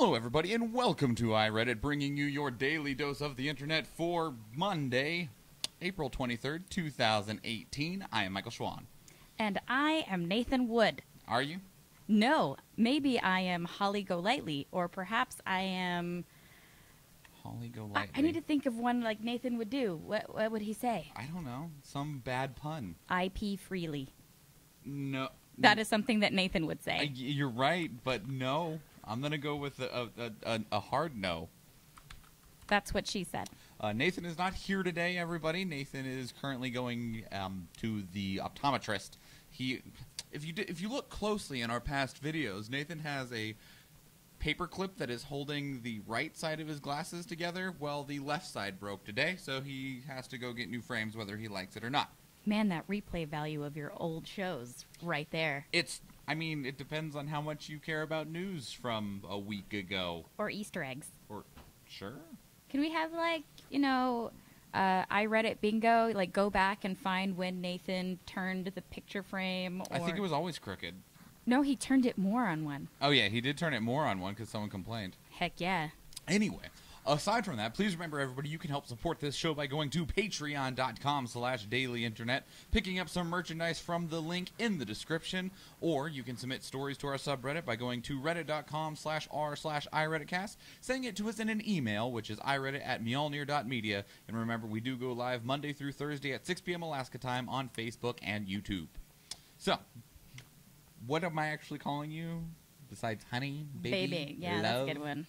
Hello, everybody, and welcome to iReadit, bringing you your daily dose of the internet for Monday, April 23rd, 2018. I am Michael Schwahn. And I am Nathan Wood. Are you? No, maybe I am Holly Golightly, or perhaps I am... Holly Golightly. I need to think of one like Nathan would do. What would he say? I don't know. Some bad pun. I pee freely. No. That is something that Nathan would say. You're right, but no. I'm going to go with a hard no. That's what she said. Nathan is not here today, everybody. Nathan is currently going to the optometrist. If you look closely in our past videos, Nathan has a paperclip that is holding the right side of his glasses together. Well, the left side broke today, so he has to go get new frames whether he likes it or not. Man, that replay value of your old shows right there. I mean, it depends on how much you care about news from a week ago. Or Easter eggs. Or, sure. Can we have, like, iReadit bingo? Like, go back and find when Nathan turned the picture frame? Or... I think it was always crooked. No, he turned it more on one. Oh, yeah, he did turn it more on one because someone complained. Heck yeah. Anyway, aside from that, please remember, everybody, you can help support this show by going to patreon.com/dailyinternet, picking up some merchandise from the link in the description, or you can submit stories to our subreddit by going to reddit.com/r/iRedditcast, sending it to us in an email, which is iReddit@mjolnir.media, and remember, we do go live Monday through Thursday at 6 p.m. Alaska time on Facebook and YouTube. So, what am I actually calling you besides honey, baby, yeah, love? That's a good one.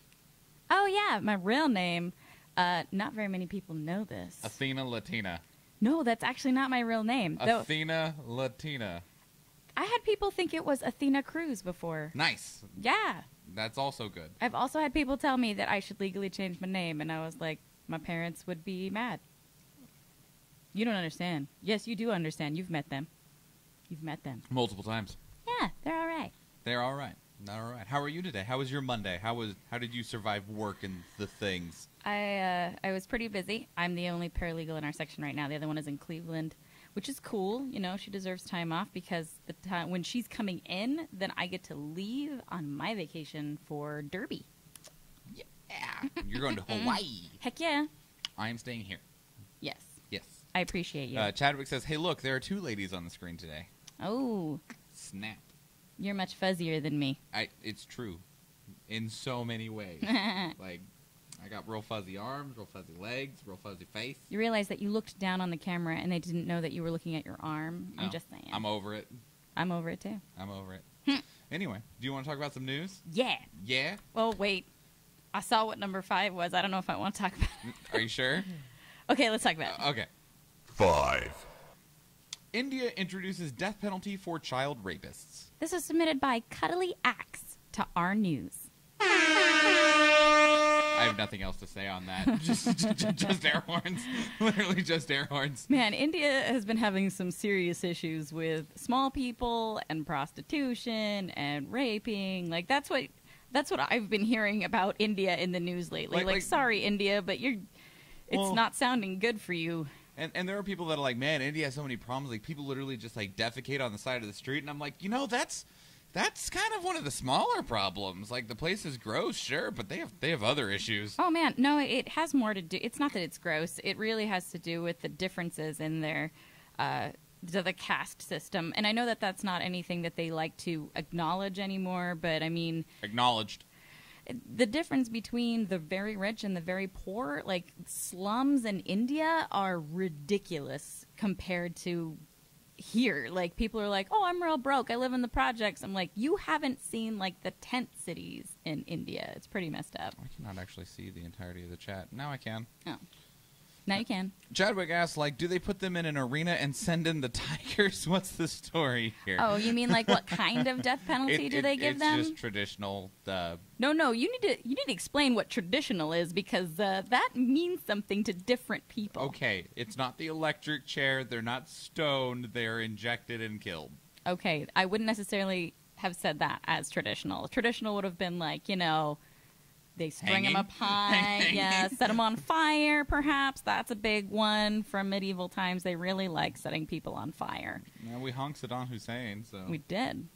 Oh, yeah, my real name. Not very many people know this. Athena Latina. No, that's actually not my real name. Athena Latina. I had people think it was Athena Cruz before. Nice. Yeah. That's also good. I've also had people tell me that I should legally change my name, and I was like, my parents would be mad. You don't understand. Yes, you do understand. You've met them. You've met them. Multiple times. Yeah, they're all right. They're all right. All right. How are you today? How was your Monday? How did you survive work and the things? I was pretty busy. I'm the only paralegal in our section right now. The other one is in Cleveland, which is cool. You know, she deserves time off because the time when she's coming in, then I get to leave on my vacation for Derby. Yeah. You're going to Hawaii. Heck yeah. I am staying here. Yes. Yes. I appreciate you. Chadwick says, "Hey, look, there are two ladies on the screen today." Oh. Snap. You're much fuzzier than me. It's true. In so many ways. Like, I got real fuzzy arms, real fuzzy legs, real fuzzy face. You realize that you looked down on the camera and they didn't know that you were looking at your arm. I'm just saying. I'm over it. I'm over it, too. I'm over it. Anyway, do you want to talk about some news? Yeah. Yeah? Well, wait. I saw what number 5 was. I don't know if I want to talk about it. Are you sure? Okay, let's talk about it. Okay. 5. India introduces death penalty for child rapists. This is submitted by Cuddly Axe to our news. I have nothing else to say on that. just air horns. Literally just air horns. Man, India has been having some serious issues with small people and prostitution and raping. Like, that's what I've been hearing about India in the news lately. Like sorry, India, but it's not sounding good for you. And there are people that are like, man, India has so many problems. Like, people literally just, like, defecate on the side of the street. And I'm like, that's kind of one of the smaller problems. Like, the place is gross, sure, but they have other issues. Oh, man. No, it has more to do. It's not that it's gross. It really has to do with the differences in their the caste system. And I know that that's not anything that they like to acknowledge anymore, but, I mean... Acknowledged. The difference between the very rich and the very poor, like slums in India, are ridiculous compared to here. Like, people are like, oh, I'm real broke. I live in the projects. I'm like, you haven't seen, like, the tent cities in India. It's pretty messed up. I cannot actually see the entirety of the chat. Now I can. Oh. Now you can. Chadwick asks, like, do they put them in an arena and send in the tigers? What's the story here? Oh, you mean like what kind of death penalty do they give them? It's just traditional. No, you need to explain what traditional is because that means something to different people. Okay, it's not the electric chair. They're not stoned. They're injected and killed. Okay, I wouldn't necessarily have said that as traditional. Traditional would have been like, they string them up high, yeah, set them on fire, perhaps. That's a big one from medieval times. They really like setting people on fire. Yeah, we hung Saddam Hussein, so... We did.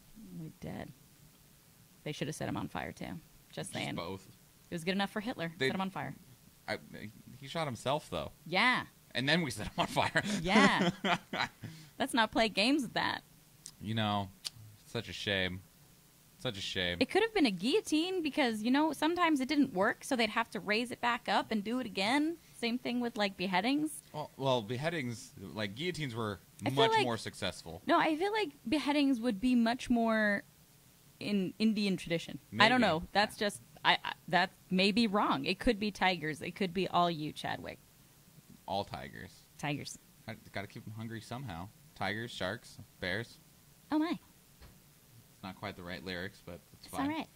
They should have set him on fire, too. Just saying. both. It was good enough for Hitler. Set him on fire. He shot himself, though. Yeah. And then we set him on fire. Yeah. Let's not play games with that. You know, such a shame. Such a shame. It could have been a guillotine because, sometimes it didn't work, so they'd have to raise it back up and do it again. Same thing with, beheadings. Well, beheadings, guillotines were much more successful. No, I feel like beheadings would be much more in Indian tradition. Maybe. I don't know. That's just, that may be wrong. It could be tigers. It could be all you, Chadwick. All tigers. Tigers. Got to keep them hungry somehow. Tigers, sharks, bears. Oh, my. It's not quite the right lyrics, but it's It's fine. all right.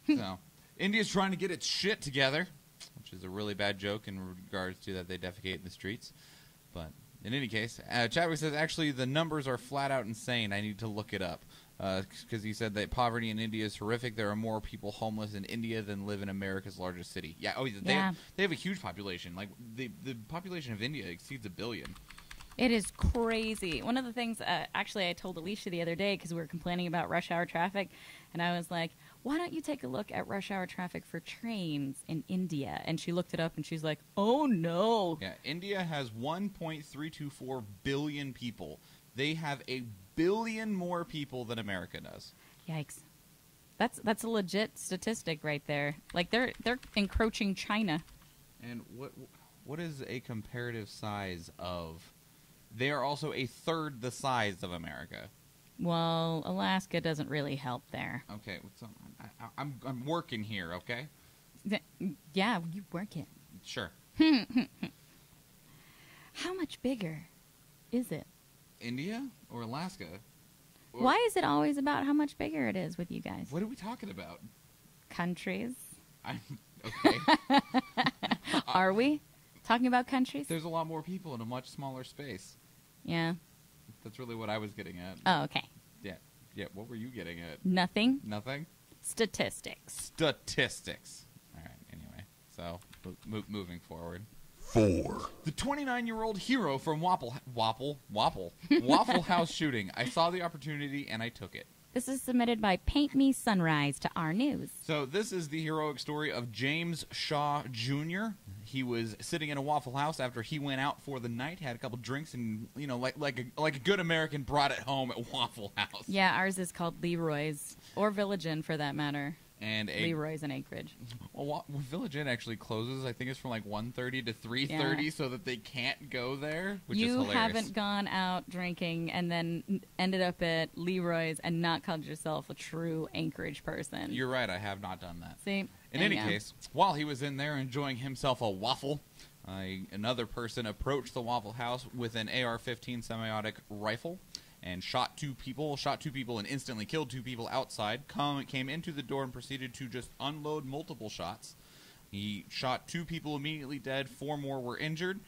So, India's trying to get its shit together, which is a really bad joke in regards to that they defecate in the streets. But in any case, Chadwick says, actually, the numbers are flat out insane. I need to look it up. Because he said that poverty in India is horrific. There are more people homeless in India than live in America's largest city. Yeah, they have a huge population. The population of India exceeds 1 billion. It is crazy. One of the things, actually, I told Alicia the other day because we were complaining about rush hour traffic, and I was like, why don't you take a look at rush hour traffic for trains in India? And she looked it up, and she's like, oh, no. Yeah, India has 1.324 billion people. They have 1 billion more people than America does. Yikes. That's a legit statistic right there. They're encroaching China. And what is a comparative size of... They are also 1/3 the size of America. Well, Alaska doesn't really help there. Okay, so I'm working here, okay? Yeah, you work it. Sure. How much bigger is it? India or Alaska? Or Why is it always about how much bigger it is with you guys? what are we talking about? Countries. Okay. Are we talking about countries? There's a lot more people in a much smaller space. Yeah. That's really what I was getting at. Oh, okay. Yeah, what were you getting at? Nothing. Nothing? Statistics. Statistics. All right, anyway. So, moving forward. 4. The 29-year-old hero from Waffle House shooting. I saw the opportunity and I took it. This is submitted by Paint Me Sunrise to our news. So this is the heroic story of James Shaw Jr. He was sitting in a Waffle House after he went out for the night, had a couple drinks, and like a good American, brought it home at Waffle House. Yeah, ours is called Leroy's, or Village Inn for that matter. And Leroy's in Anchorage. Well, Village Inn actually closes. I think it's from 1:30 to 3:30, so that they can't go there, which is hilarious. You haven't gone out drinking and then ended up at Leroy's and not called yourself a true Anchorage person. You're right. I have not done that. See? In any case, while he was in there enjoying himself a waffle, another person approached the Waffle House with an AR-15 semi-automatic rifle and shot two people and instantly killed 2 people outside, came into the door and proceeded to just unload multiple shots. He shot 2 people immediately dead, 4 more were injured.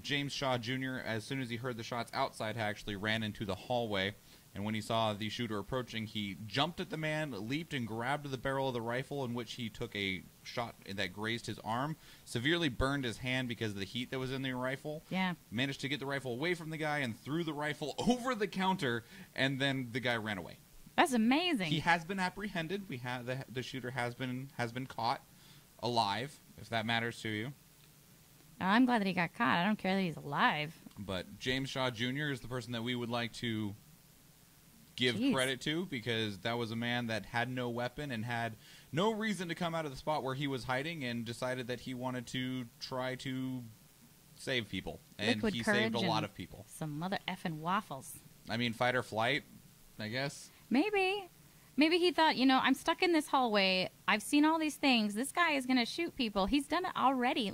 James Shaw Jr., as soon as he heard the shots outside, actually ran into the hallway, and when he saw the shooter approaching, he jumped at the man, leaped and grabbed the barrel of the rifle, in which he took a shot that grazed his arm, severely burned his hand because of the heat that was in the rifle. Yeah. Managed to get the rifle away from the guy and threw the rifle over the counter, and then the guy ran away. That's amazing. He has been apprehended. We have the shooter has been caught alive, if that matters to you. I'm glad that he got caught. I don't care that he's alive. But James Shaw Jr. is the person that we would like to give credit to, because that was a man that had no weapon and had no reason to come out of the spot where he was hiding, and decided that he wanted to try to save people. And Liquid he courage saved a lot of people. Some mother effing waffles. I mean, fight or flight, I guess. Maybe he thought, I'm stuck in this hallway. I've seen all these things. This guy is going to shoot people. He's done it already.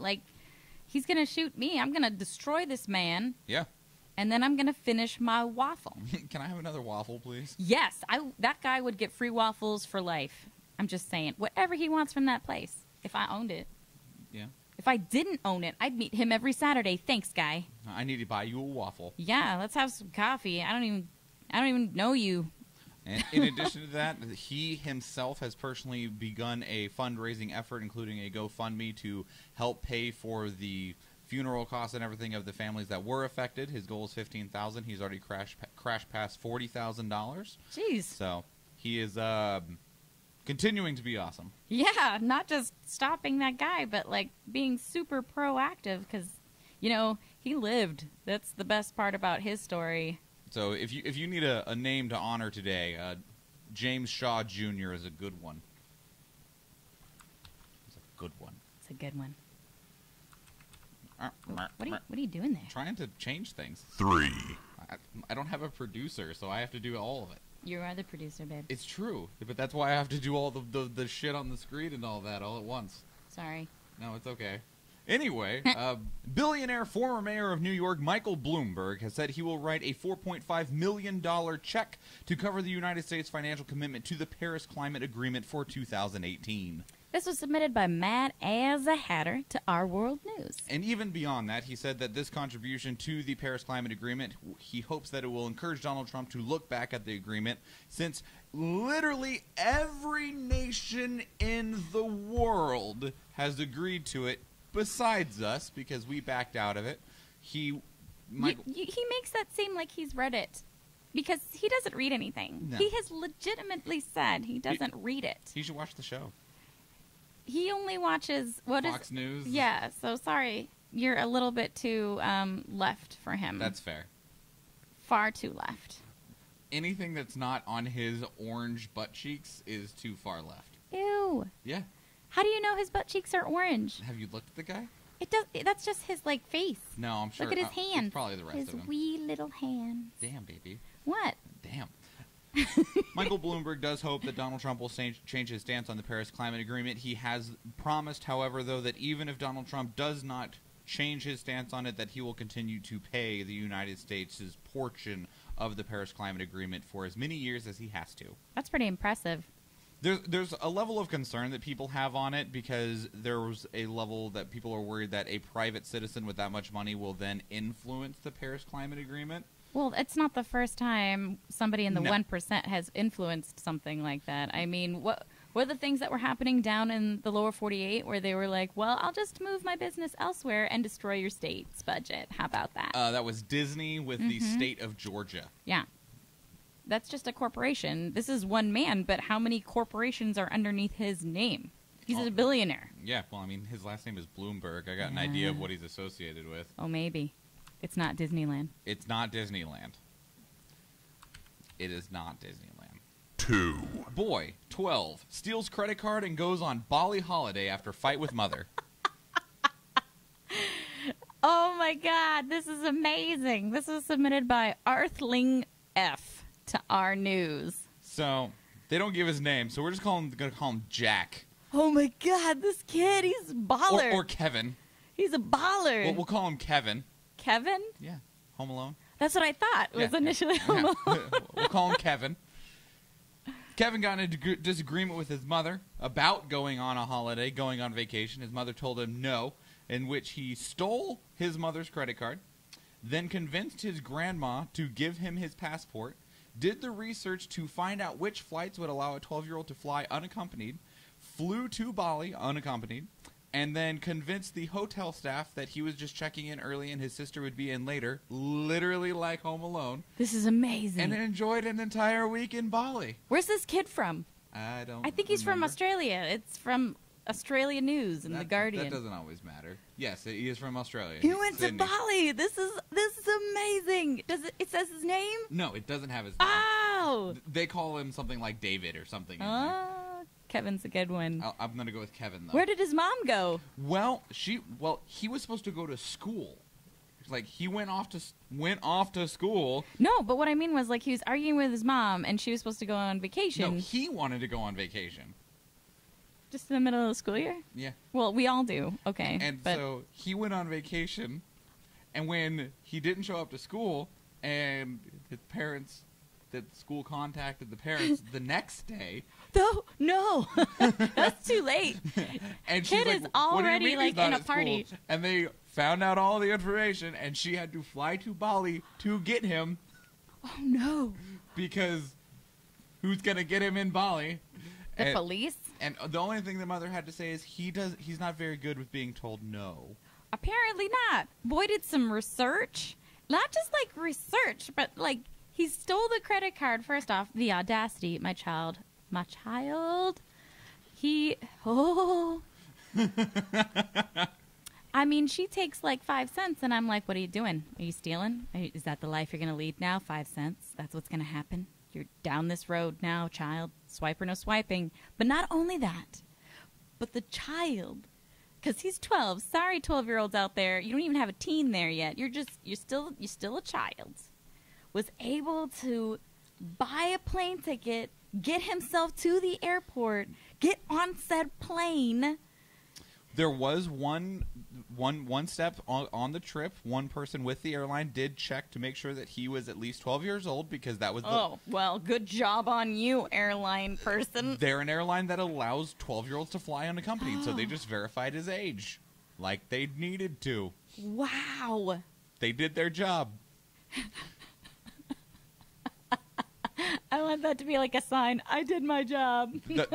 He's going to shoot me. I'm going to destroy this man. Yeah. And then I'm going to finish my waffle. Can I have another waffle, please? Yes. That guy would get free waffles for life. I'm just saying. Whatever he wants from that place. If I owned it. Yeah. If I didn't own it, I'd meet him every Saturday. Thanks, guy. I need to buy you a waffle. Yeah, let's have some coffee. I don't even know you. And in addition to that, he himself has personally begun a fundraising effort, including a GoFundMe, to help pay for the funeral costs and everything of the families that were affected. His goal is $15,000. He's already crashed past $40,000. Jeez. So he is Continuing to be awesome. Yeah, not just stopping that guy, but like being super proactive because, you know, he lived. That's the best part about his story. So if you need a name to honor today, James Shaw Jr. is a good one. It's a good one. It's a good one. What are you doing there? Trying to change things. 3. I don't have a producer, so I have to do all of it. You are the producer, babe. It's true, but that's why I have to do all the shit on the screen and all that all at once. Sorry. No, it's okay. Anyway, billionaire former mayor of New York Michael Bloomberg has said he will write a $4.5 million check to cover the United States' financial commitment to the Paris Climate Agreement for 2018. This was submitted by Matt as a Hatter to Our World News. And even beyond that, he said that this contribution to the Paris Climate Agreement, he hopes that it will encourage Donald Trump to look back at the agreement, since literally every nation in the world has agreed to it besides us, because we backed out of it. He makes that seem like he's read it, because he doesn't read anything. No. He has legitimately said he doesn't read it. He should watch the show. He only watches Fox News. Yeah, so sorry, you're a little bit too left for him. That's fair. Far too left. Anything that's not on his orange butt cheeks is too far left. Ew. Yeah. How do you know his butt cheeks are orange? Have you looked at the guy? That's just his like face. No, I'm sure. Look at his hands. It's probably the rest his of him. wee little hands. Damn, baby. What? Damn. Michael Bloomberg does hope that Donald Trump will change his stance on the Paris Climate Agreement. He has promised, however, though, that even if Donald Trump does not change his stance on it, that he will continue to pay the United States' portion of the Paris Climate Agreement for as many years as he has to. That's pretty impressive. There's a level of concern that people have on it, because there was a level that people are worried that a private citizen with that much money will then influence the Paris Climate Agreement. Well, it's not the first time somebody in the No. 1% has influenced something like that. I mean, what were the things that were happening down in the lower 48 where they were like, well, I'll just move my business elsewhere and destroy your state's budget? How about that? That was Disney with the state of Georgia. Yeah. That's just a corporation. This is one man, but how many corporations are underneath his name? He's a billionaire. Yeah, well, I mean, his last name is Bloomberg. I got an idea of what he's associated with. Oh, maybe. It's not Disneyland. It's not Disneyland. It is not Disneyland. 2. Boy, 12, steals credit card and goes on Bali holiday after fight with mother. Oh, my God. This is amazing. This was submitted by Arthling F. to Our News. So, they don't give his name, so we're just going to call him Jack. Oh, my God. This kid, he's a baller. Or Kevin. He's a baller. Well, we'll call him Kevin. Kevin? Yeah, Home Alone. That's what I thought was initially Home Alone. We'll call him Kevin. Kevin got in a disagreement with his mother about going on a holiday, going on vacation. His mother told him no, in which he stole his mother's credit card, then convinced his grandma to give him his passport, did the research to find out which flights would allow a 12-year-old to fly unaccompanied, flew to Bali unaccompanied, and then convinced the hotel staff that he was just checking in early and his sister would be in later, literally like Home Alone. This is amazing. And enjoyed an entire week in Bali. Where's this kid from? I think he's from Australia. It's from Australia News and The Guardian. That doesn't always matter. Yes, he is from Australia. He went Sydney. to Bali. This is amazing. It says his name? No, it doesn't have his name. Oh. They call him something like David or something. In there. Oh, Kevin's a good one. I'm going to go with Kevin, though. Where did his mom go? Well, he was supposed to go to school. Like, he went off to school. No, but what I mean was, like, he was arguing with his mom, and she was supposed to go on vacation. No, he wanted to go on vacation. Just in the middle of the school year? Yeah. Well, we all do. Okay. So he went on vacation, and when he didn't show up to school, and his parents, the school contacted the parents the next day. No, that's too late. And Kid she's is like, "What do you already, mean he's like, not in a at school?" party. And they found out all the information, and she had to fly to Bali to get him. Oh no! Because who's gonna get him in Bali? The police? And the only thing the mother had to say is he's not very good with being told no. Apparently not. Boy did some research. Not just like research, but like he stole the credit card. First off, the audacity, my child I mean, she takes like 5 cents, and I'm like, what are you doing? Are you stealing? Is that the life you're going to lead now? 5 cents? That's what's going to happen? You're down this road now, child. Swipe or no swiping. But not only that, but the child, because he's 12. Sorry, 12-year-olds out there. You don't even have a teen there yet. You're still a child. Was able to buy a plane ticket, get himself to the airport, get on said plane. There was one step on the trip. One person with the airline did check to make sure that he was at least 12 years old, because that was the... Oh, well, good job on you, airline person. They're an airline that allows 12-year-olds to fly unaccompanied, so they just verified his age. Like they needed to. Wow. They did their job. I want that to be like a sign. I did my job. Is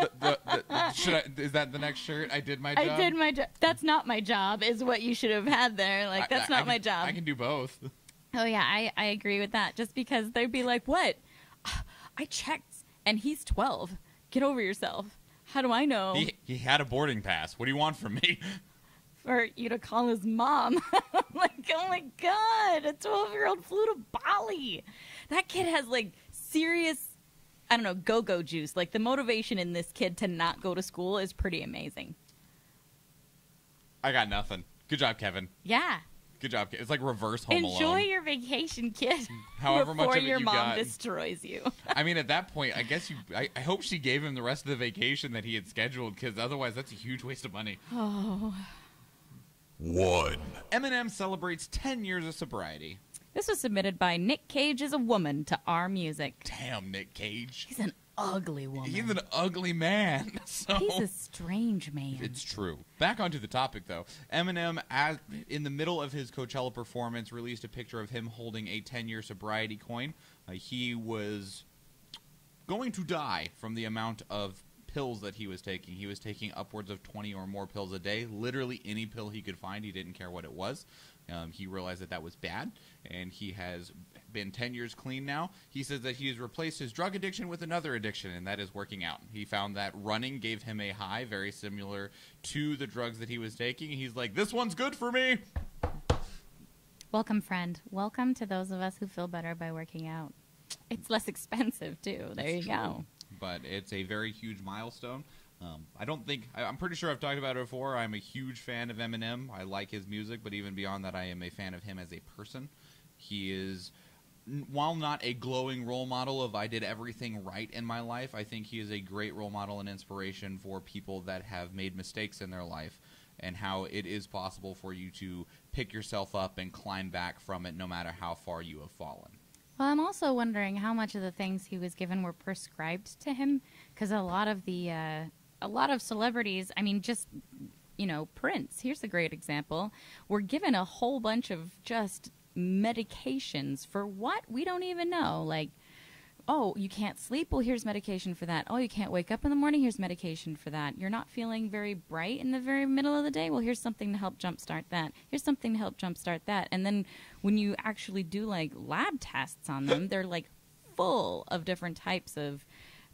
that the next shirt? I did my job? I did my job. That's not my job is what you should have had there. Like, that's not my job. I can do both. Oh, yeah, I agree with that. Just because they'd be like, what? I checked, and he's 12. Get over yourself. How do I know? He had a boarding pass. What do you want from me? For you to call his mom. Like, oh, my God. A 12-year-old flew to Bali. That kid has, like, serious, I don't know, go-go juice. Like, the motivation in this kid to not go to school is pretty amazing. I got nothing. Good job, Kevin. Yeah. Good job. It's like reverse Home Alone. Enjoy your vacation, kid. However much before of it your you mom got. destroys you. I mean, at that point, I guess I hope she gave him the rest of the vacation that he had scheduled, because otherwise that's a huge waste of money. Oh. 1. Eminem celebrates 10 years of sobriety. This was submitted by Nick Cage as a woman to our music. Damn, Nick Cage. He's an ugly woman. He's an ugly man. So He's a strange man. It's true. Back onto the topic, though. Eminem, in the middle of his Coachella performance, released a picture of him holding a 10-year sobriety coin. He was going to die from the amount of pills that he was taking. He was taking upwards of 20 or more pills a day. Literally any pill he could find. He didn't care what it was. He realized that was bad, and he has been 10 years clean now. He says that he has replaced his drug addiction with another addiction, and that is working out. He found that running gave him a high very similar to the drugs that he was taking. He's like, this one's good for me. Welcome, friend. Welcome to those of us who feel better by working out. It's less expensive, too. There you go. But it's a very huge milestone. I'm pretty sure I've talked about it before. I'm a huge fan of Eminem. I like his music, but even beyond that, I am a fan of him as a person. He is, while not a glowing role model of I did everything right in my life, I think he is a great role model and inspiration for people that have made mistakes in their life, and how it is possible for you to pick yourself up and climb back from it no matter how far you have fallen. Well, I'm also wondering how much of the things he was given were prescribed to him, because a lot of celebrities, I mean, just, Prince, here's a great example, were given a whole bunch of just medications for what? We don't even know. Like, oh, you can't sleep? Well, here's medication for that. Oh, you can't wake up in the morning? Here's medication for that. You're not feeling very bright in the very middle of the day? Well, here's something to help jumpstart that. Here's something to help jumpstart that. And then when you actually do, like, lab tests on them, they're, like, full of different types of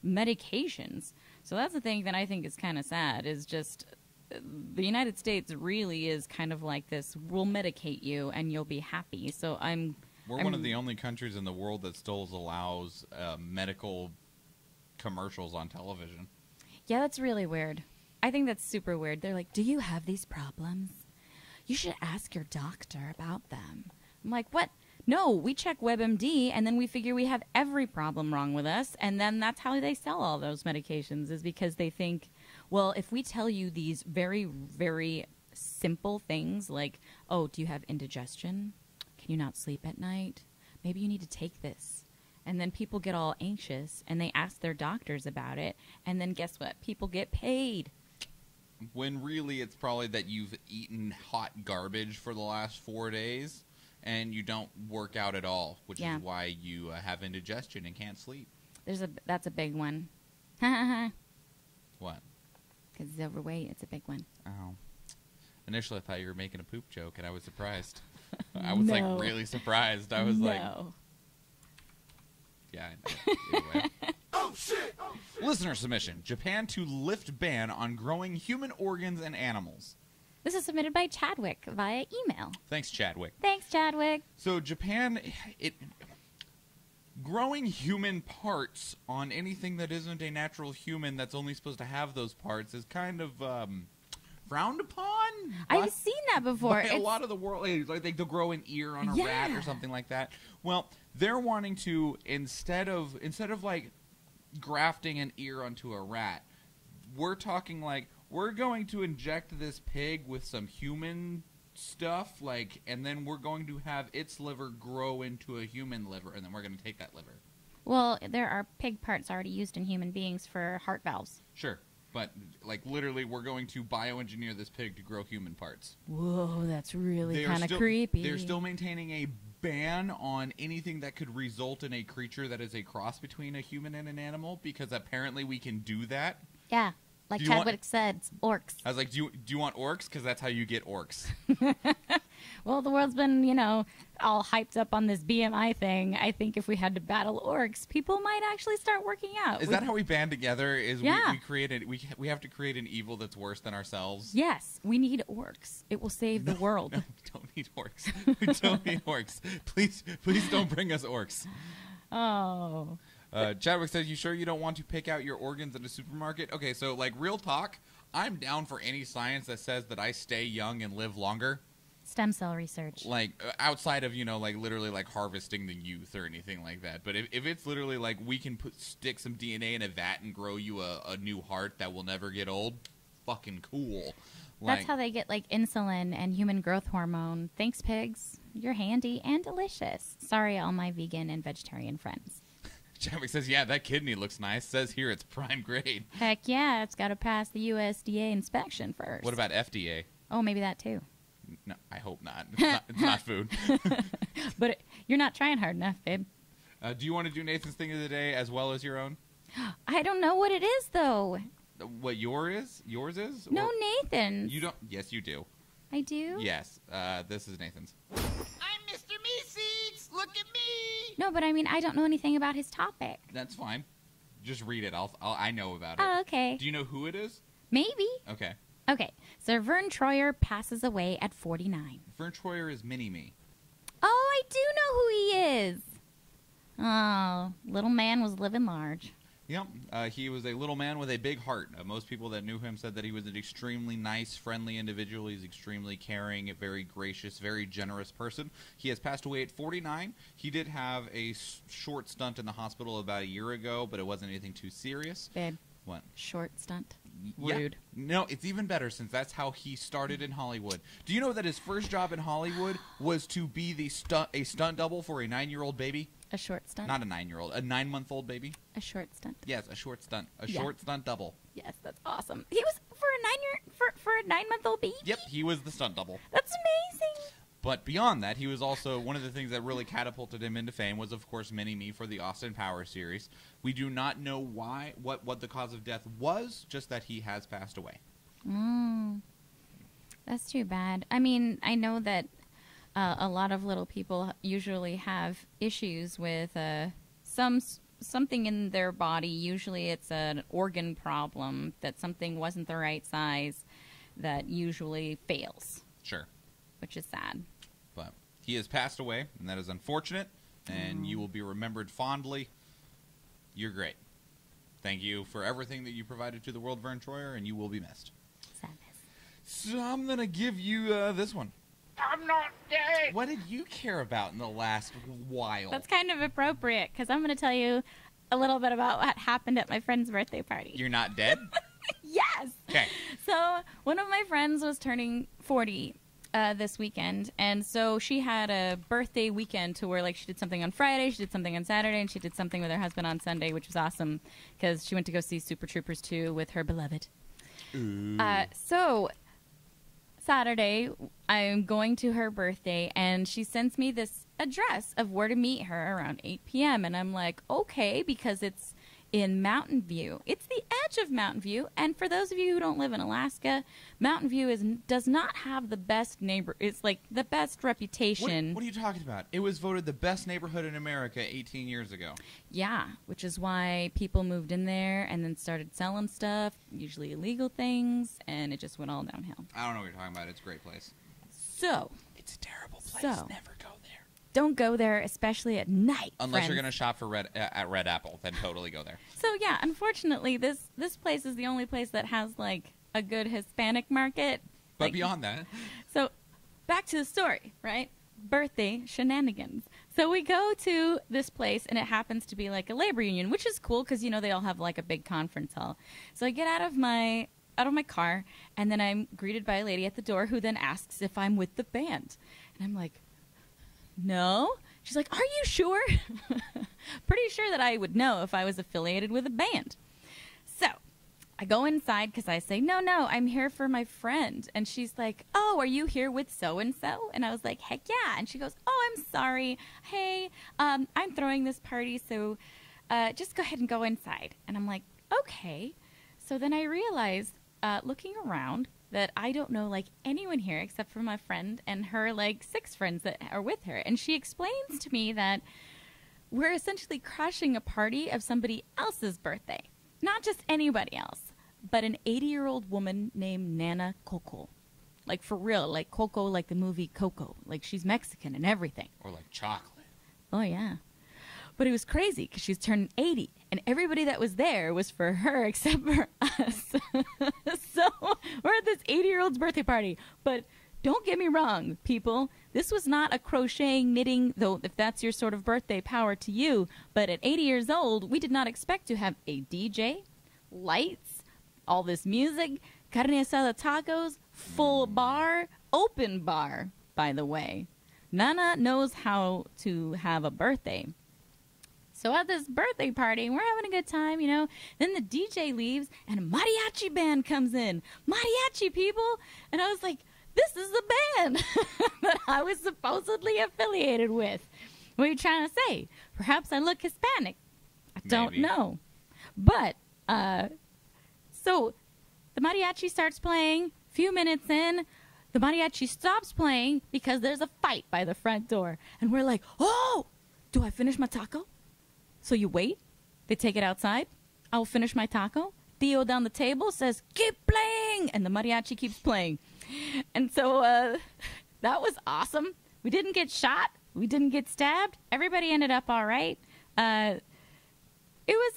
medications. So that's the thing that I think is kind of sad, is just the United States really is kind of like this, we'll medicate you and you'll be happy. So We're one of the only countries in the world that still allows medical commercials on television. Yeah, that's really weird. I think that's super weird. They're like, do you have these problems? You should ask your doctor about them. I'm like, what? No, we check WebMD, and then we figure we have every problem wrong with us, and then that's how they sell all those medications, is because they think, well, if we tell you these very, very simple things like, oh, do you have indigestion? Can you not sleep at night? Maybe you need to take this. And then people get all anxious, and they ask their doctors about it, and then guess what? People get paid. When really it's probably that you've eaten hot garbage for the last 4 days, and you don't work out at all, which is why you have indigestion and can't sleep. That's a big one. What? Because he's overweight. It's a big one. Oh. Initially, I thought you were making a poop joke, and I was surprised. I was, like, really surprised. I was like... Yeah. Anyway. Oh, shit! Listener submission. Japan to lift ban on growing human organs and animals. This is submitted by Chadwick via email. Thanks, Chadwick. Thanks, Chadwick. So Japan, growing human parts on anything that isn't a natural human that's only supposed to have those parts is kind of frowned upon. I've seen that before. A lot of the world, like they'll grow an ear on a rat or something like that. Well, they're wanting to instead of like grafting an ear onto a rat, we're talking like we're going to inject this pig with some human stuff, like, and then we're going to have its liver grow into a human liver, and then we're going to take that liver. Well, there are pig parts already used in human beings for heart valves. Sure. But, like, literally, we're going to bioengineer this pig to grow human parts. Whoa, that's really kind of creepy. They're still maintaining a ban on anything that could result in a creature that is a cross between a human and an animal, because apparently we can do that. Yeah, like Chadwick said, orcs. I was like, do you want orcs? Because that's how you get orcs. Well, the world's been, all hyped up on this BMI thing. I think if we had to battle orcs, people might actually start working out. Is that how we band together? Yeah. We have to create an evil that's worse than ourselves? Yes, we need orcs. It will save the world. No, we don't need orcs. We don't need orcs. Please don't bring us orcs. Oh. Chadwick says, you sure you don't want to pick out your organs at a supermarket? Okay, so, like, real talk, I'm down for any science that says that I stay young and live longer. Stem cell research. Like, outside of, like, literally, like, harvesting the youth or anything like that. But if it's literally, like, we can stick some DNA in a vat and grow you a new heart that will never get old, fucking cool. That's how they get, like, insulin and human growth hormone. Thanks, pigs. You're handy and delicious. Sorry, all my vegan and vegetarian friends. Chadwick says, yeah, that kidney looks nice. Says here it's prime grade. Heck yeah, it's got to pass the USDA inspection first. What about FDA? Oh, maybe that too. No, I hope not. It's not food. But you're not trying hard enough, babe. Do you want to do Nathan's thing of the day as well as your own? I don't know what it is, though. What yours is? No, Or Nathan's. you don't? Yes, you do. I do? Yes. This is Nathan's. I'm Mr. Meeseeks. Look at me. No, but I mean, I don't know anything about his topic. That's fine. Just read it. I know about it. Oh, okay. Do you know who it is? Maybe. Okay. Okay, so Vern Troyer passes away at 49. Vern Troyer is Mini-Me. Oh, I do know who he is. Oh, little man was living large. Yep. He was a little man with a big heart. Most people that knew him said that he was an extremely nice, friendly individual. He's extremely caring, a very gracious, very generous person. He has passed away at 49. He did have a short stunt in the hospital about a year ago, but it wasn't anything too serious. Babe. What? Short stunt. Yeah. Rude. No, it's even better since that's how he started in Hollywood. Do you know that his first job in Hollywood was to be a stunt double for a 9-year-old baby? A short stunt? Not a 9-year-old, a 9-month-old baby. A short stunt. Yes, a short stunt, Yeah. short stunt double. Yes, that's awesome. He was for a 9-month-old baby? Yep, he was the stunt double. That's amazing. But beyond that, he was also one of the things that really catapulted him into fame was, of course, Mini-Me for the Austin Powers series. We do not know what the cause of death was, just that he has passed away. That's too bad. I mean, I know that a lot of little people usually have issues with something in their body. Usually it's an organ problem, that something wasn't the right size, that usually fails. Sure. Which is sad. But he has passed away, and that is unfortunate, and you will be remembered fondly. You're great. Thank you for everything that you provided to the world, Vern Troyer, and you will be missed. Sadness. So I'm going to give you this one. I'm not dead. What did you care about in the last while? That's kind of appropriate, because I'm going to tell you a little bit about what happened at my friend's birthday party. You're not dead? Yes! Okay. So one of my friends was turning 40 this weekend, and so she had a birthday weekend to where, like, she did something on Friday, she did something on Saturday, and she did something with her husband on Sunday, which was awesome, because she went to go see Super Troopers 2 with her beloved. So Saturday, I'm going to her birthday, and she sends me this address of where to meet her around 8 p.m., and I'm like, okay, because it's in Mountain View. It's the much of Mountain View. And for those of you who don't live in Alaska, Mountain View does not have the best It's like the best reputation. What are you talking about? It was voted the best neighborhood in America 18 years ago. Yeah, which is why people moved in there and then started selling stuff, usually illegal things, and it just went all downhill. I don't know what you're talking about. It's a great place. So, it's a terrible place. Never go there. Don't go there, especially at night. Unless you're going to shop for at Red Apple, then totally go there. So yeah, unfortunately, this place is the only place that has like a good Hispanic market. But like, beyond that, so back to the story, right? Birthday shenanigans. So we go to this place, and it happens to be like a labor union, which is cool because they all have like a big conference hall. So I get out of my car, and then I'm greeted by a lady at the door who then asks if I'm with the band, and I'm like, no. She's like, are you sure? Pretty sure that I would know if I was affiliated with a band. So I go inside because I say, no, I'm here for my friend. And she's like, oh, are you here with so-and-so? And I was like, heck yeah. And she goes, oh, I'm sorry. Hey, I'm throwing this party, so just go ahead and go inside. And I'm like, okay. So then I realized, looking around, that I don't know like anyone here except for my friend and her like 6 friends that are with her. And she explains to me that we're essentially crashing a party of somebody else's birthday. Not just anybody else, but an 80-year-old woman named Nana Coco. Like for real, like Coco, like the movie Coco. Like she's Mexican and everything. Or like chocolate. Oh yeah. But it was crazy because she's turning 80, and everybody that was there was for her except for us. So we're at this 80-year-old's birthday party. But don't get me wrong, people. This was not a crocheting, knitting, though if that's your sort of birthday, power to you. But at 80 years old, we did not expect to have a DJ, lights, all this music, carne asada tacos, full bar, open bar, by the way. Nana knows how to have a birthday. So at this birthday party, we're having a good time, Then the DJ leaves, and a mariachi band comes in. Mariachi, people! And I was like, this is the band that I was supposedly affiliated with. What are you trying to say? Perhaps I look Hispanic. I don't know. But, so the mariachi starts playing. A few minutes in, the mariachi stops playing because there's a fight by the front door. And we're like, oh, do I finish my taco? So you wait. They take it outside. I'll finish my taco. Theo down the table says, keep playing. And the mariachi keeps playing. And so that was awesome. We didn't get shot. We didn't get stabbed. Everybody ended up all right. It was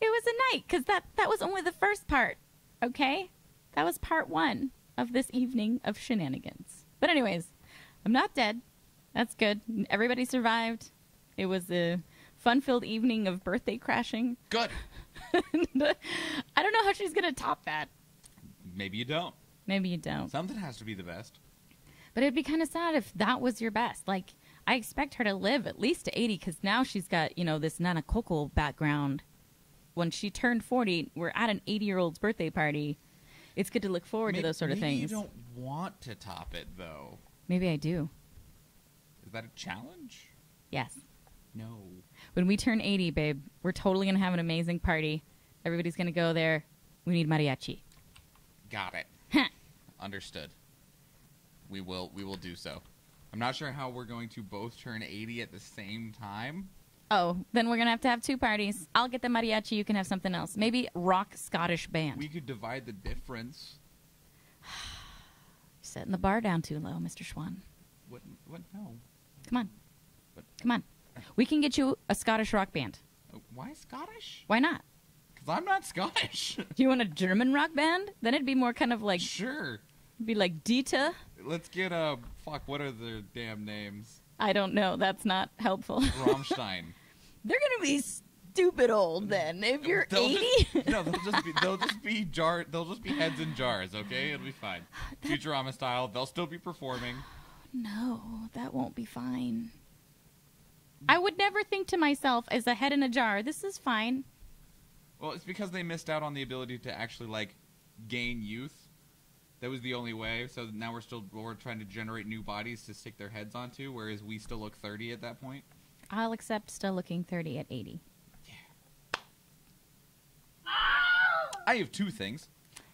a night because that was only the first part. Okay? That was part 1 of this evening of shenanigans. But anyways, I'm not dead. That's good. Everybody survived. It was a fun-filled evening of birthday crashing. Good. I don't know how she's going to top that. Maybe you don't. Maybe you don't. Something has to be the best. But it'd be kind of sad if that was your best. Like, I expect her to live at least to 80 because now she's got, this Nana Coco background. When she turned 40, we're at an 80-year-old's birthday party. It's good to look forward to those sort of things. Maybe you don't want to top it, though. Maybe I do. Is that a challenge? Yes. No. When we turn 80, babe, we're totally going to have an amazing party. Everybody's going to go there. We need mariachi. Got it. Huh. Understood. We will do so. I'm not sure how we're going to both turn 80 at the same time. Oh, then we're going to have 2 parties. I'll get the mariachi. You can have something else. Maybe rock Scottish band. We could divide the difference. You're setting the bar down too low, Mr. Schwahn. What? No. Come on. What? Come on. We can get you a Scottish rock band. Why Scottish? Why not? Because I'm not Scottish. Do you want a German rock band? Then it'd be more kind of like... Sure. It'd be like Dieter. Let's get what are their damn names? I don't know. That's not helpful. Rammstein. They're going to be stupid old then. If you're 80? No, they'll just be heads in jars, okay? It'll be fine. Futurama style. They'll still be performing. No, that won't be fine. I would never think to myself as a head in a jar, this is fine. Well, it's because they missed out on the ability to actually, gain youth. That was the only way. So now we're trying to generate new bodies to stick their heads onto, whereas we still look 30 at that point. I'll accept still looking 30 at 80. Yeah. I have two things.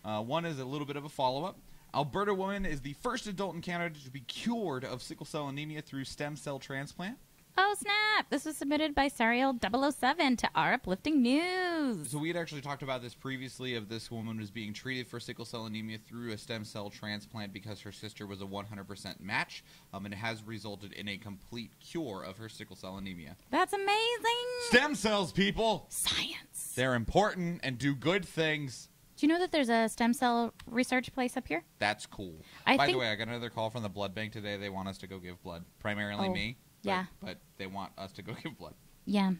One is a little bit of a follow-up. Alberta woman is the first adult in Canada to be cured of sickle cell anemia through stem cell transplant. Oh, snap. This was submitted by Sariel007 to our Uplifting News. So we had actually talked about this previously, of this woman was being treated for sickle cell anemia through a stem cell transplant because her sister was a 100% match, and it has resulted in a complete cure of her sickle cell anemia. That's amazing. Stem cells, people! Science. They're important and do good things. Do you know that there's a stem cell research place up here? That's cool. By the way, I got another call from the blood bank today. They want us to go give blood. Primarily me. Yeah. But they want us to go give blood. Yeah.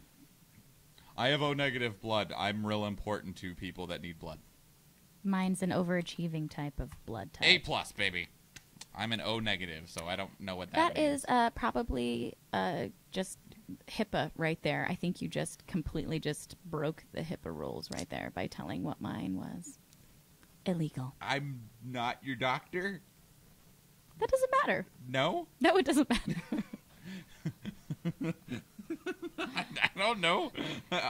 I have O negative blood. I'm real important to people that need blood. Mine's an overachieving type of blood type. A plus, baby. I'm an O negative, so I don't know what that means. That is probably just HIPAA right there. I think you just completely just broke the HIPAA rules right there by telling what mine was. Illegal. I'm not your doctor? That doesn't matter. No? No, it doesn't matter. I don't know.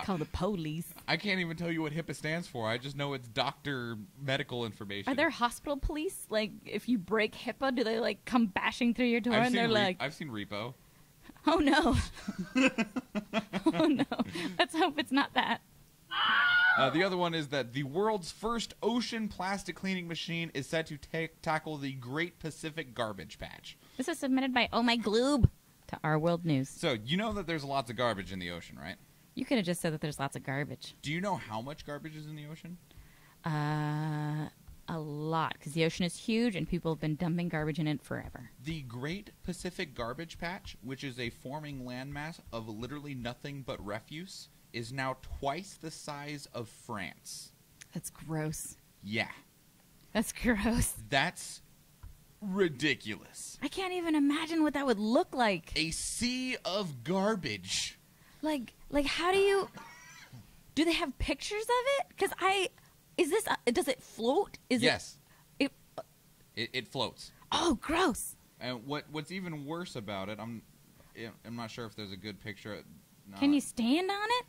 Call the police. I can't even tell you what HIPAA stands for. I just know it's doctor medical information. Are there hospital police? Like, if you break HIPAA, do they, like, come bashing through your door and they're like... I've seen Repo. Oh, no. Oh, no. Let's hope it's not that. The other one is that the world's first ocean plastic cleaning machine is set to tackle the Great Pacific Garbage Patch. This is submitted by Oh My Gloob to Our World News. So, you know that there's lots of garbage in the ocean, right? You could have just said that there's lots of garbage. Do you know how much garbage is in the ocean? A lot, because the ocean is huge and people have been dumping garbage in it forever. The Great Pacific Garbage Patch, which is a forming landmass of literally nothing but refuse, is now twice the size of France. That's gross. Yeah. That's gross. That's ridiculous. I can't even imagine what that would look like. A sea of garbage. Like how do you... Do they have pictures of it? Because does it float? Yes. It floats. Oh, gross. And what's even worse about it, I'm not sure if there's a good picture. No. Can you stand on it?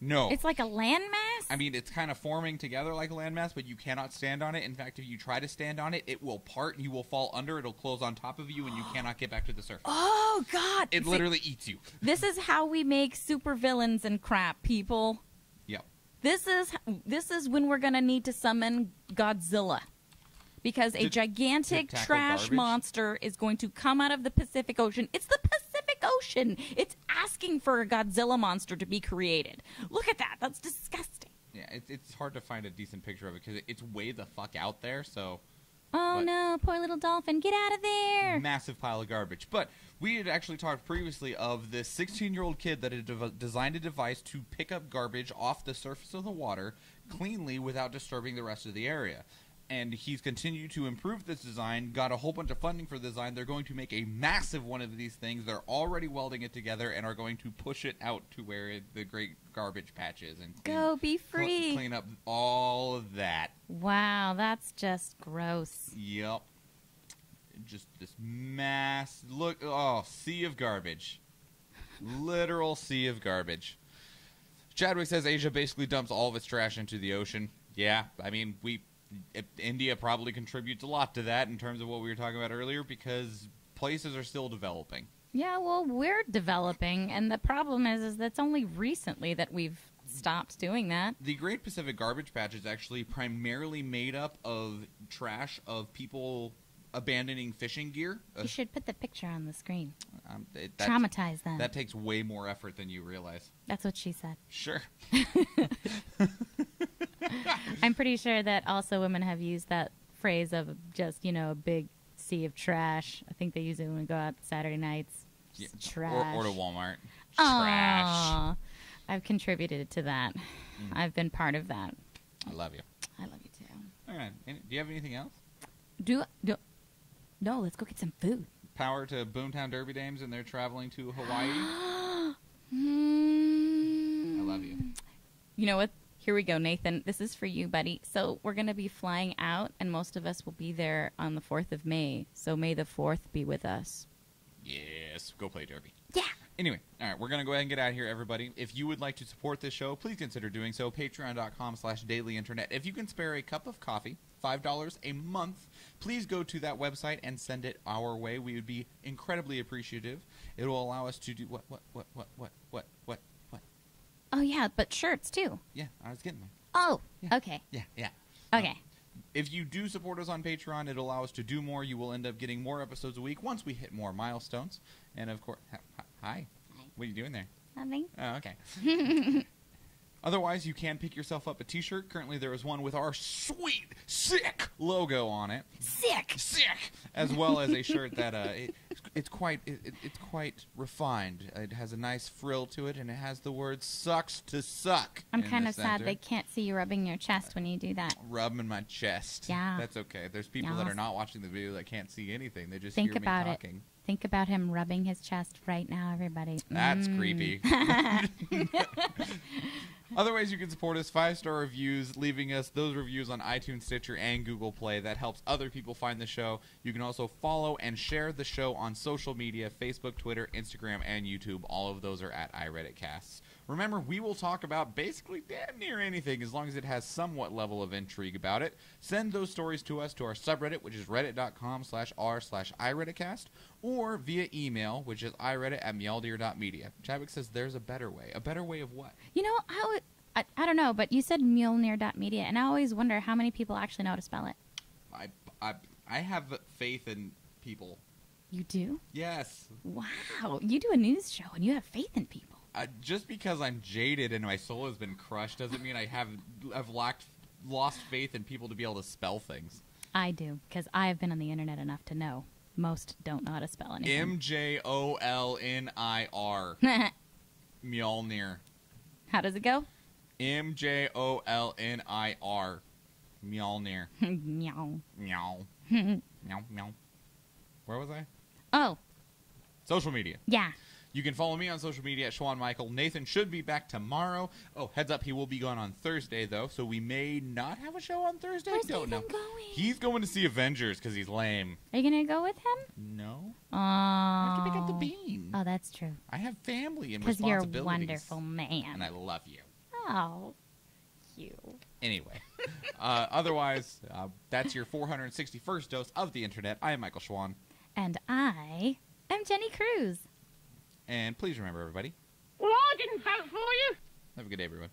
No. It's like a landmass? I mean, it's kind of forming together like a landmass, but you cannot stand on it. In fact, if you try to stand on it, it will part and you will fall under. It'll close on top of you and you cannot get back to the surface. Oh, God. It literally eats you. This is how we make supervillains and crap, people. Yep. This is when we're going to need to summon Godzilla. Because a gigantic trash garbage? monster is going to come out of the Pacific Ocean. It's the Pacific Ocean. It's asking for a Godzilla monster to be created. Look at that. That's disgusting. Yeah, it's hard to find a decent picture of it because it's way the fuck out there, so... Oh, no. Poor little dolphin. Get out of there. Massive pile of garbage. But we had actually talked previously of this 16-year-old kid that had designed a device to pick up garbage off the surface of the water cleanly without disturbing the rest of the area. And he's continued to improve this design, got a whole bunch of funding for the design. They're going to make a massive one of these things. They're already welding it together and are going to push it out to where the great garbage patch is. And Go be free. Clean up all of that. Wow, that's just gross. Yep. Just this sea of garbage. Literal sea of garbage. Chadwick says Asia basically dumps all of its trash into the ocean. Yeah, I mean, India probably contributes a lot to that in terms of what we were talking about earlier because places are still developing. Yeah, well, we're developing, and the problem is that's only recently that we've stopped doing that. The Great Pacific Garbage Patch is actually primarily made up of trash of people abandoning fishing gear. You should put the picture on the screen. Traumatize them. That takes way more effort than you realize. That's what she said. Sure. I'm pretty sure that also women have used that phrase of just, a big sea of trash. I think they use it when we go out Saturday nights. Yeah. Trash. Or to Walmart. Trash. I've contributed to that. I've been part of that. I love you. I love you too. All right. Do you have anything else? No, let's go get some food. Power to Boomtown Derby Dames and they're traveling to Hawaii. I love you. You know what? Here we go, Nathan. This is for you, buddy. So we're going to be flying out, and most of us will be there on the 4th of May. So may the 4th be with us. Yes. Go play Derby. Yeah. Anyway, all right, we're going to go ahead and get out of here, everybody. If you would like to support this show, please consider doing so. Patreon.com/dailyinternet. If you can spare a cup of coffee, $5 a month, please go to that website and send it our way. We would be incredibly appreciative. It will allow us to do what? Oh, yeah, but shirts, too. Yeah, I was getting there. Oh, Yeah. okay. Yeah. Okay. If you do support us on Patreon, it'll allow us to do more. You will end up getting more episodes a week once we hit more milestones. And, of course, hi. What are you doing there? Nothing. Oh, okay. Otherwise, you can pick yourself up a T-shirt. Currently, there is one with our sweet, sick logo on it. Sick! As well as a shirt that it's quite refined. It has a nice frill to it, and it has the word "sucks to suck." I'm in kind the of sad center. they can't see you rubbing your chest when you do that. Rubbing my chest. Yeah. That's okay. There's people that are not watching the video that can't see anything. They just Think hear me about talking. Think about him rubbing his chest right now, everybody. That's creepy. Otherwise, you can support us 5-star reviews, leaving us those reviews on iTunes, Stitcher, and Google Play. That helps other people find the show. You can also follow and share the show on social media, Facebook, Twitter, Instagram, and YouTube. All of those are at iReadit Casts. Remember, we will talk about basically damn near anything as long as it has somewhat level of intrigue about it. Send those stories to us to our subreddit, which is reddit.com/r/iReaditCast, or via email, which is iReddit@meowdeer.media. Chadwick says there's a better way. A better way of what? You know, I don't know, but you said Mjolnir.media, and I always wonder how many people actually know how to spell it. I have faith in people. You do? Yes. Wow. You do a news show, and you have faith in people. Just because I'm jaded and my soul has been crushed doesn't mean I've lost faith in people to be able to spell things. I do, because I have been on the internet enough to know most don't know how to spell anything. Mjolnir. Mjolnir. How does it go? Mjolnir. Mjolnir. Meow. Meow. Meow. Meow. Where was I? Oh, Social media. yeah. You can follow me on social media at Schwahn Michael. Nathan should be back tomorrow. Oh, heads up, he will be gone on Thursday, though, so we may not have a show on Thursday. Where's Don't know. Nathan going? He's going to see Avengers because he's lame. Are you going to go with him? No. Oh. I have to pick up the bean. Oh, that's true. I have family and Because you're a responsibilities. wonderful man. And I love you. Oh, you. Anyway, otherwise, that's your 461st dose of the internet. I am Michael Schwahn. And I am Jenny Cruz. And please remember, everybody. Well, I didn't vote for you. Have a good day, everyone.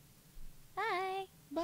Bye. Bye.